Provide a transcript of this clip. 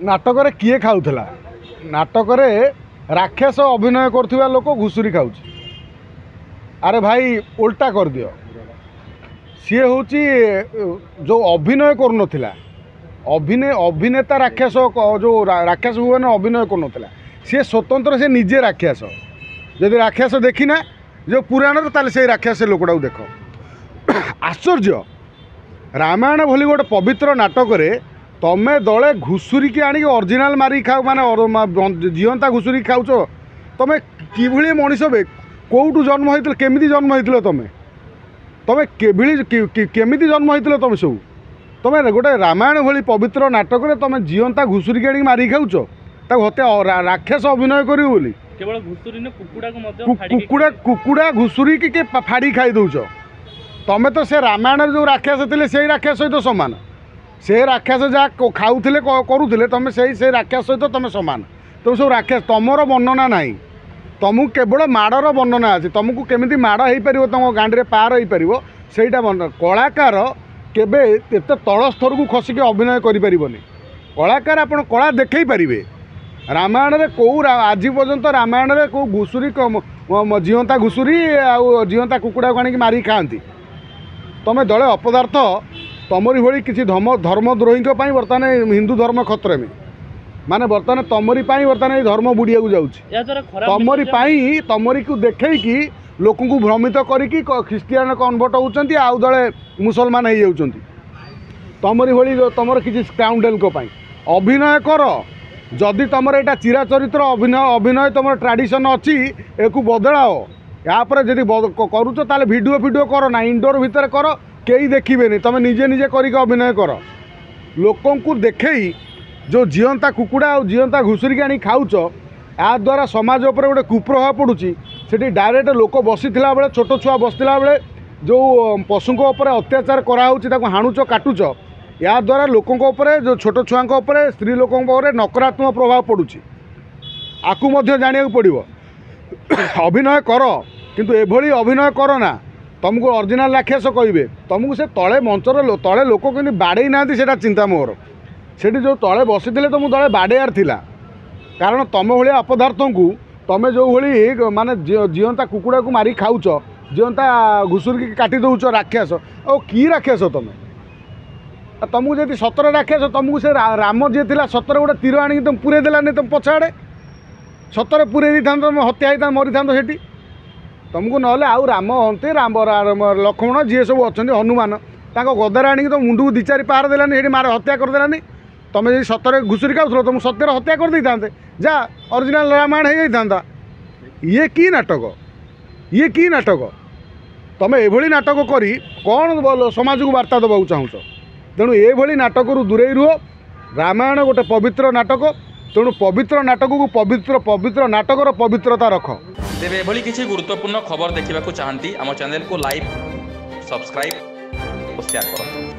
नाटक किए खाऊला नाटक राक्षस अभिनय कर लोक घुसुरी खाऊ। अरे भाई उल्टा कर दियो। सी हूँ जो अभिनय कर अभिनेता राक्षस जो राक्षस भुवन अभिनय कर सी स्वतंत्र से निजे राक्षस। जदि राक्षस देखिना जो पुराण ताले से राक्षस लोकटा देख आश्चर्य। रामायण भली गोटे पवित्र नाटक तमें दले घुसुरी की आनी ओरिजिनल मारी खाओ माने जीवंता घुसुरी खाऊ। तुम कि मनीष बे कौटू जन्म होता केमी जन्म होता तुम केमी जन्म होता तुम सब तुम गोटे रामायण भली पवित्र नाटक तुम जीवंता घुसुरी की आनी मारी खाऊच हत्या राक्षस अभिनय करू बोली केवल घुसुरी ने कुकुड़ा घुसुरी की फाड़ी खाई दौच। तुम तो से रामायण जो राक्षस थे से राक्षस सहित सामान से राक्षस जहाँ खाऊले करुले तुम से राक्षस सहित तुम सामान। तुम सब राक्षस तुमर वर्णना ना तुमको केवल माड़र वर्णना अच्छी तुमको केमी माड़ हो पार तुम गांडी पार हो पार सेटा वर्णना। कलाकार केबे एत तल स्तर को खसिक अभिनय करें कलाकार आप कला देखई पारे। रामायण रे कौ आज पर्यंत रामायण रे कौ घुसुरी जीवंता घुसुरी आ जीवंता कुकुड़ा को आनिक मारी खाती। तुम दले अपदार्थ तमरी भली किसी धर्मद्रोही बर्तमान हिंदू धर्म खतरे में माने बर्तमान तमरी बर्तमान धर्म बुड़िया जाऊँगी तमरी को देखे कि लोक को भ्रमित करी ख्रीस्टियान कन्वर्ट होती आउ दले मुसलमान हो जाउछंती। तमरी भली तुम किसी स्काउंडेल अभिनय कर जदि तुम यहाँ चिराचरित्र अभिनय तुम ट्रेडिशन अच्छी एक बदलाओ यापर जब करुच ताले वीडियो कर ना इंडोर भितर कर कई देखिए तुम निजे निजे कर अभिनय कर लोकों को देखे जो जीवंता कुकुड़ा और जीवंता घुसुरी की आनी खाऊच या द्वारा समाज उपर गोटे कुप्रभाव पड़ुची। से डायरेक्ट लोक बसीला बेले छोट छुआ बसला बेले जो पशुओं उपर अत्याचार कराऊँच हाणुच काटुच या द्वारा लोकों जो छोट छुआ स्त्री लोकों नकारात्मक प्रभाव पड़ुची। आपको जाना पड़ो अभिनय कर किंतु एभली अभिनय कर ना तुमको ओरिजिनल राक्षस कहे तुमको से तले मंचर तले लोक कि बाड़े ना चिंता मोर से जो तले बसी तुम तले बाड़ेयार थिला कारण तुम भाया अपदार्थ को तुम जो भाई माने जीवंता कुकुड़ा को मारी खाऊच जीवंता घुसुरी की काटी दौच राक्षस और कि राक्षस तुमको जब सतर राक्षस तुमको से राम जी था सतर गोटे तीर आनिक तुम पूरे देलानी तुम पछाड़े सतर पूरे था तुम हत्या होता मरी था सेठी तुमको ना आउ राम हंते राम लक्ष्मण जी सब अच्छा हनुमान गदार आनिक तुम मुंड को दी चारि पार देलानी मारे हत्या करदेलानी तुम जब सतर घुसुरी खाऊ तुम सत्यर हत्या कर दे था जा ओरिजिनल रामायण हो जाता। ये की नाटक तुम एभली नाटक करी कौन समाज को वार्ता देवाक चाहूच। तेणु ये नाटक दूरे रुह। रामायण गोटे पवित्र नाटक तेणु पवित्र नाटक को पवित्र नाटकर पवित्रता रख। तेज एभली किसी गुरुत्वपूर्ण खबर देखा चाहती आम चैनल को लाइक सब्सक्राइब और शेयर करूँ।